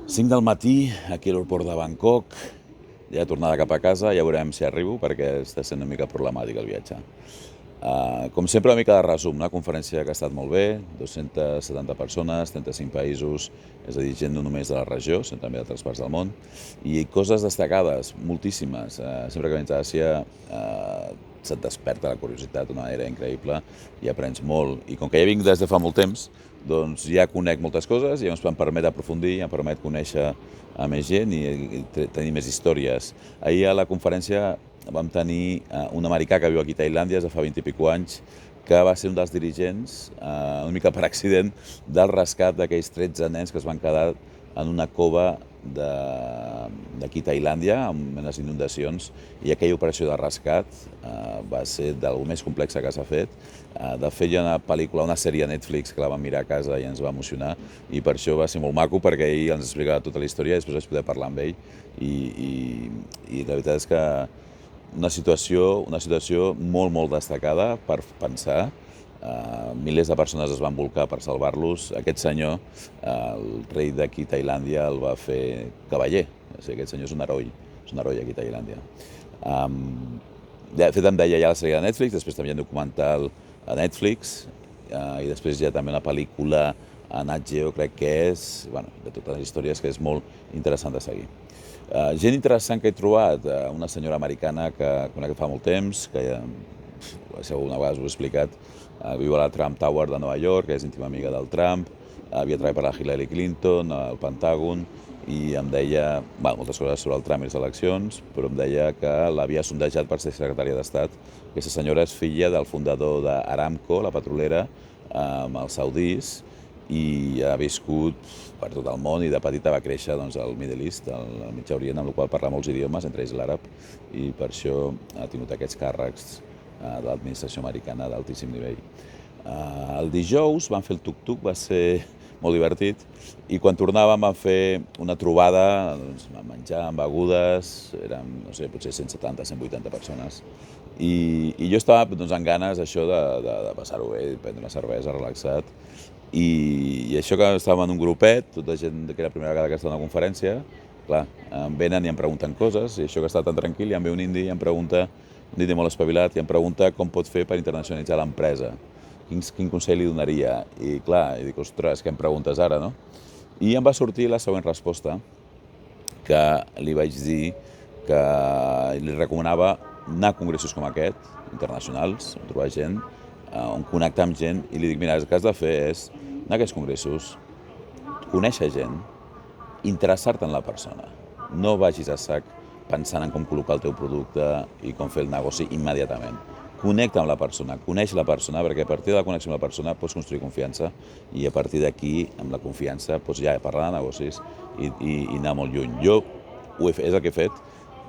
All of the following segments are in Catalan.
5 del matí, aquí a l'aeroport de Bangkok, ja tornada cap a casa, ja veurem si arribo, perquè està sent una mica problemàtic el viatge. Com sempre, una mica de resum, una conferència que ha estat molt bé, 270 persones, 35 països, és a dir, gent no només de la regió, sinó també d'altres parts del món, i coses destacades, moltíssimes. Sempre que vens a Àsia se't desperta la curiositat d'una manera increïble i aprens molt. I com que ja vinc des de fa molt temps, doncs ja conec moltes coses i ens permet aprofundir, em permet conèixer a més gent i tenir més històries. Ahir a la conferència vam tenir un americà que viu aquí a Tailàndia des de fa 20 i escaig anys, que va ser un dels dirigents, una mica per accident, del rescat d'aquells 13 nens que es van quedar en una cova d'aquí a Tailàndia, amb unes inundacions, i aquella operació de rescat va ser del més complexa que s'ha fet. De fet, hi ha una pel·lícula, una sèrie a Netflix que la vam mirar a casa i ens va emocionar, i per això va ser molt maco, perquè ell ens explicava tota la història i després vaig poder parlar amb ell, i la veritat és que una situació molt destacada per pensar. Milers de persones es van volcar per salvar-los. Aquest senyor, el rei d'aquí a Tailàndia, el va fer cavaller. O sigui, aquest senyor és un heroi aquí a Tailàndia. De fet, em deia ja la sèrie de Netflix, després també hi ha un documental a Netflix, i després hi ha també una pel·lícula a Nat Geo, crec que és, de totes les històries, que és molt interessant de seguir. Gent interessant que he trobat, una senyora americana que conec fa molt temps, que segur una vegada us ho he explicat, viu a la Trump Tower de Nova York, que és íntima amiga del Trump, havia treballat per la Hillary Clinton, al Pentàgon, i em deia moltes coses sobre el Trump i les eleccions, però em deia que l'havia sondejat per ser secretària d'Estat. Aquesta senyora és filla del fundador d'Aramco, la petrolera, amb els saudís, i ha viscut per tot el món i de petita va créixer al Middle East, al Mig Orient, amb el qual parla molts idiomes, entre ells l'àrab, i per això ha tingut aquests càrrecs de l'administració americana d'altíssim nivell. El dijous vam fer el tuk-tuk, va ser molt divertit, i quan tornàvem vam fer una trobada, vam menjar amb begudes, érem, no sé, potser 170, 180 persones, i jo estava amb ganes això de passar-ho bé, prendre una cervesa, relaxat, i això que estàvem en un grupet, tota gent que era la primera vegada que estava en una conferència, clar, em venen i em pregunten coses, i això que està tan tranquil, i em ve un indi i em pregunta, un indi molt espavilat, i em pregunta com pot fer per internacionalitzar l'empresa. Quin consell li donaria? I clar, dic, ostres, què em preguntes ara, no? I em va sortir la següent resposta, que li vaig dir que li recomanava anar a congressos com aquest, internacionals, on trobar gent, on connectar amb gent, i li dic, mira, el que has de fer és anar a aquests congressos, conèixer gent, interessar-te en la persona. No vagis a sac pensant en com col·locar el teu producte i com fer el negoci immediatament. Connecta amb la persona, coneix la persona, perquè a partir de la connexió amb la persona pots construir confiança, i a partir d'aquí, amb la confiança, pots ja parlar de negocis i anar molt lluny. Jo és el que he fet,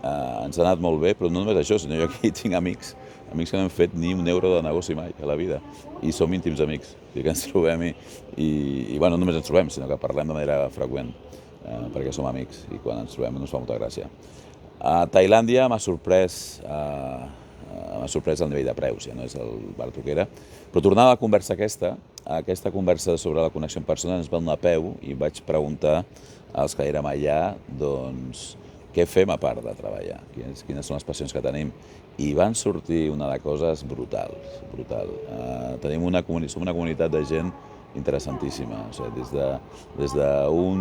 ens ha anat molt bé, però no només això, sinó jo aquí tinc amics que no hem fet ni un euro de negoci mai a la vida, i som íntims amics, o sigui que ens trobem i no només ens trobem, sinó que parlem de manera freqüent, perquè som amics, i quan ens trobem ens fa molta gràcia. A Tailàndia m'ha sorprès el nivell de preus, ja no és el barat que era, però tornant a la conversa aquesta conversa sobre la connexió amb persones ens va donar peu i vaig preguntar als que érem allà, doncs, què fem a part de treballar, quines són les passions que tenim, i van sortir una de coses brutals, brutal. Som una comunitat de gent interessantíssima, o sigui, des d'un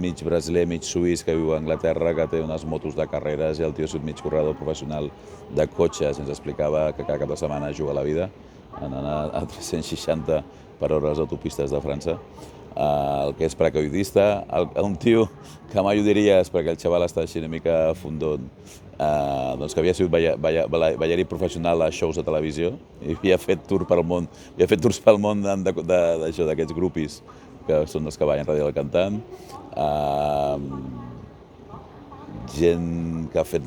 mig brasiler, mig suís que viu a Anglaterra, que té unes motos de carreres, i el tio és un mig corredor professional de cotxes, ens explicava que cada cap de setmana juga a la vida, anant a 360 per hora a les autopistes de França, el que és paracaidista, un tio que mai ho diries perquè el xaval està així una mica fundon, doncs que havia sigut ballarí professional a shows de televisió i havia fet tours pel món d'aquests grupis que són els que ballen darrere del cantant, gent que ha fet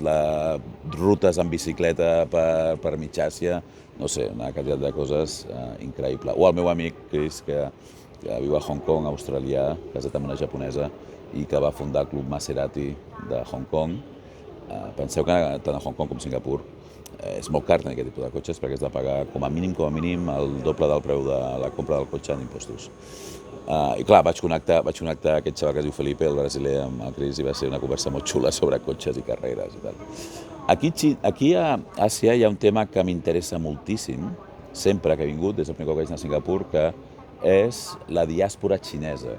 rutes en bicicleta per mig Àsia, no sé, una quantitat de coses increïble. O el meu amic Chris, que viu a Hong Kong, australià, casat amb una japonesa, i que va fundar el Club Maserati de Hong Kong. Penseu que tant a Hong Kong com a Singapur és molt car tenir aquest tipus de cotxes, perquè has de pagar com a mínim el doble del preu de la compra del cotxe en impostos. I clar, vaig connectar aquest xaval que es diu Felipe, el brasiler, amb el Cris, i va ser una conversa molt xula sobre cotxes i carreres i tal. Aquí a Àsia hi ha un tema que m'interessa moltíssim, sempre que he vingut, des del primer cop que vaig anar a Singapur, que és la diàspora xinesa.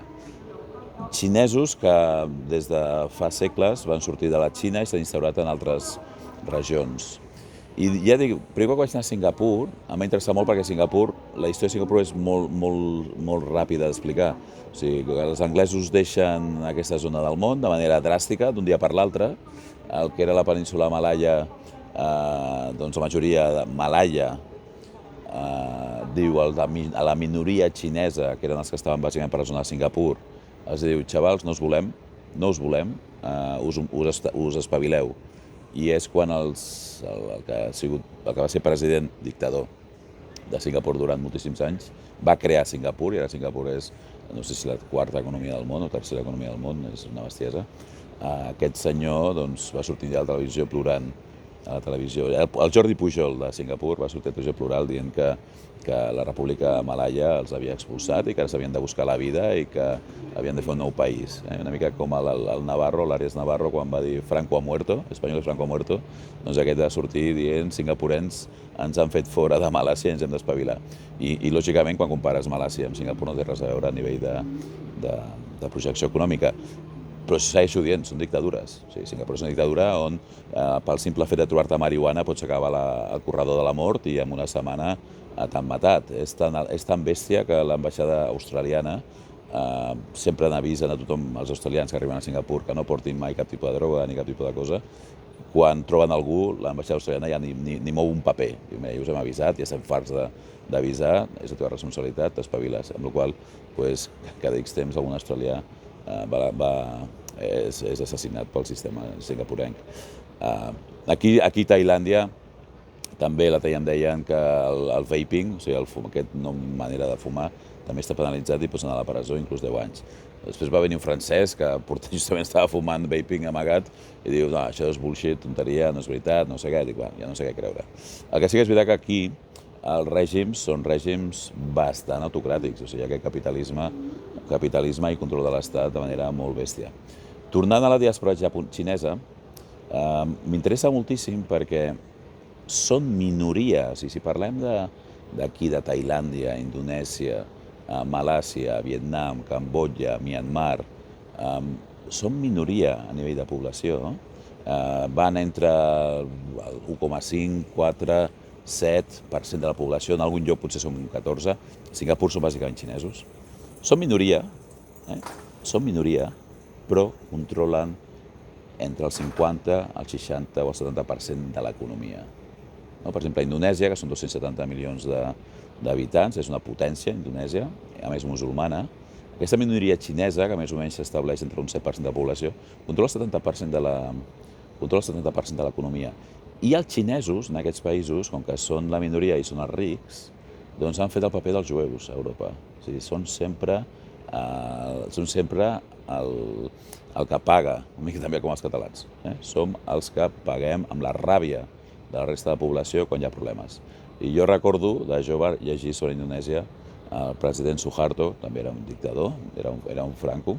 Xinesos que des de fa segles van sortir de la Xina i s'han instaurat en altres regions. I ja dic, primer cop que vaig anar a Singapur, em va interessar molt perquè Singapur, la història de Singapur és molt ràpida d'explicar. O sigui, que els anglesos deixen aquesta zona del món de manera dràstica, d'un dia per l'altre. El que era la península Malaia, doncs la majoria de Malaia, diu a la minoria xinesa, que eren els que estaven bàsicament per la zona de Singapur, els diu, xavals, no us volem, us espavileu. I és quan el que va ser president dictador de Singapur durant moltíssims anys va crear Singapur, i ara Singapur és, no sé si la quarta economia del món o tercera economia del món, és una bestiesa. Aquest senyor doncs, va sortir a la televisió plorant, a la televisió. El Jordi Pujol de Singapur va sortir a la televisió plorant dient que la República Malaia els havia expulsat i que ara s'havien de buscar la vida i que havien de fer un nou país. Una mica com el Navarro, l'Àries Navarro, quan va dir Franco ha muerto, españoles Franco ha muerto, doncs aquest va sortir dient singapurens ens han fet fora de Malàcia i ens hem d'espavilar. I lògicament, quan compares Malàcia amb Singapur no té res a veure a nivell de projecció econòmica. Però segueixo dient, són dictadures. O sigui, Singapur és una dictadura on pel simple fet de trobar-te marihuana pots acabar al corredor de la mort i en una setmana t'han matat. És tan bèstia que l'ambaixada australiana sempre n'avisen a tothom, els australians que arriben a Singapur, que no portin mai cap tipus de droga ni cap tipus de cosa. Quan troben algú, l'ambaixada australiana ja ni mou un paper. Diu, mira, ja us hem avisat, ja estem farts d'avisar, és la teva responsabilitat, t'espaviles. Amb la qual cosa, cada X temps algun australià és assassinat pel sistema singapurenc. Aquí a Tailàndia també em deien que el vaping, o sigui, aquesta manera de fumar, també està penalitzat i posen a la presó inclús 10 anys. Després va venir un francès que justament estava fumant vaping amagat i diu, no, això és bullshit, tonteria, no és veritat, no sé què. Dic, ja no sé què creure. El que sí que és veritat que aquí els règims són règims bastant autocràtics, o sigui, aquest capitalisme i control de l'Estat de manera molt bèstia. Tornant a la diàspora xinesa, m'interessa moltíssim perquè són minories, i si parlem d'aquí, de Tailàndia, Indonèsia, Malàsia, Vietnam, Cambodja, Myanmar, són minoria a nivell de població, van entre el 1,5, 4, 7% de la població, en algun lloc potser són 14, a Singapur són bàsicament xinesos. Són minoria, però controlen entre el 50, el 60 o el 70% de l'economia. Per exemple, a Indonèsia, que són 270 milions d'habitants, és una potència, Indonèsia, a més musulmana. Aquesta minoria xinesa, que més o menys s'estableix entre un 7% de la població, controla el 70% de l'economia. I els xinesos, en aquests països, com que són la minoria i són els rics, doncs han fet el paper dels jueus a Europa. O sigui, són sempre el que paga, una mica també com els catalans. Som els que paguem amb la ràbia de la resta de la població quan hi ha problemes. I jo recordo de jove llegir sobre Indonèsia el president Suharto, també era un dictador, era un Franco,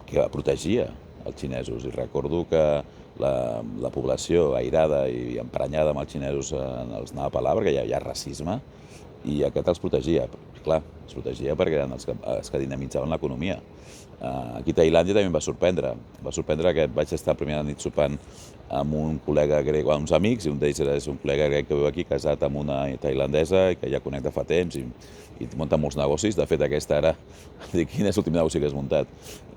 que protegia els xinesos. I recordo que la població airada i emprenyada amb els xinesos els anava a pelar perquè hi ha racisme i aquest els protegia. Clar, els protegia perquè eren els que dinamitzaven l'economia. Aquí a Tailàndia també em va sorprendre. Va sorprendre que vaig estar la primera nit sopant amb un col·lega grec, uns amics, i un d'ells és un col·lega grec que viu aquí, casat amb una tailandesa, i que ja conec de fa temps, i munta molts negocis. De fet, aquesta ara, dic, quin és l'últim negoci que has muntat?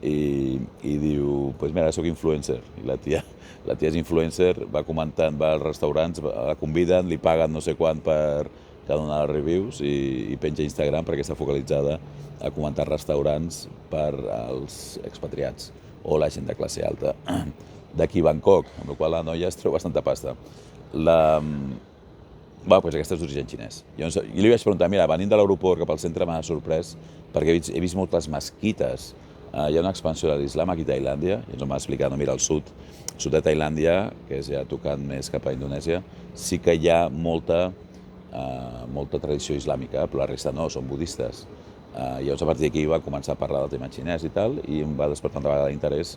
I diu, doncs mira, soc influencer. I la tia és influencer, va comentant, va als restaurants, la conviden, li paguen no sé quant per donar reviews i penja a Instagram perquè està focalitzada a comentar restaurants per als expatriats o la gent de classe alta d'aquí a Bangkok, amb la qual la noia es treu bastanta pasta. Doncs aquesta és d'origen xinès. I li vaig preguntar, mira, venint de l'aeroport cap al centre m'ha sorprès perquè he vist moltes mesquites. Hi ha una expansió de l'islam aquí a Tailàndia, i ens ho va explicar, no, mira, el sud de Tailàndia, que és ja tocant més cap a Indonèsia, sí que hi ha molta tradició islàmica, però la resta no, són budistes. Llavors, a partir d'aquí va començar a parlar del tema xinès i tal, i em va despertar una vegada d'interès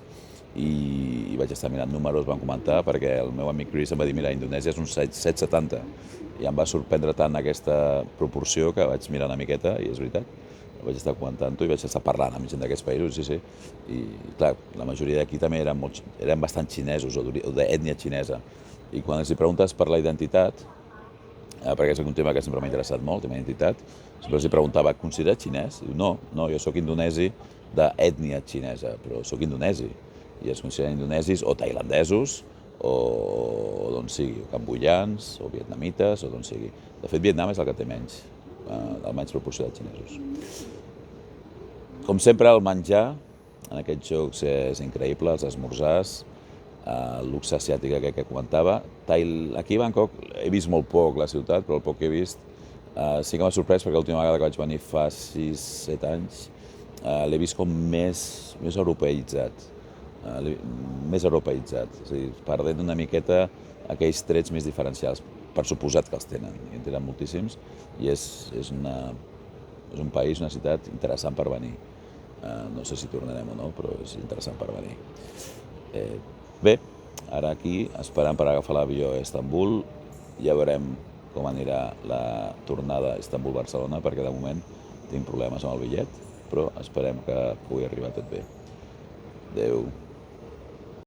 i vaig estar mirant números, van comentar, perquè el meu amic Chris em va dir, mira, Indonèsia és un 770, i em va sorprendre tant aquesta proporció que vaig mirar una miqueta, i és veritat, vaig estar comentant-ho i vaig estar parlant amb gent d'aquests països, sí, i clar, la majoria d'aquí també eren bastant xinesos o d'ètnia xinesa, i quan els preguntes per la identitat, perquè és un tema que sempre m'ha interessat molt, tema d'identitat, sempre els preguntava, et consideres xinès? Diu, no, jo sóc indonesi d'ètnia xinesa, però sóc indonesi, i es consideren indonesis o tailandesos, o d'on sigui, o camboians, o vietnamites, o d'on sigui. De fet, Vietnam és el que té menys, almenys proporció de xinesos. Com sempre, el menjar en aquests jocs és increïble, els esmorzars, el luxe asiàtic aquest que comentava. Aquí a Bangkok he vist molt poc la ciutat, però el poc que he vist sí que m'ha sorprès perquè l'última vegada que vaig venir fa 6-7 anys l'he vist com més europeïtzat. Més europeïtzat, és a dir, perdent una miqueta aquells trets més diferencials, per suposat que els tenen, i en tenen moltíssims, i és un país, una ciutat interessant per venir. No sé si tornarem o no, però és interessant per venir. Bé, ara aquí, esperant per agafar l'avió a Istanbul, ja veurem com anirà la tornada a Istanbul-Barcelona, perquè de moment tinc problemes amb el bitllet, però esperem que pugui arribar tot bé. Adéu.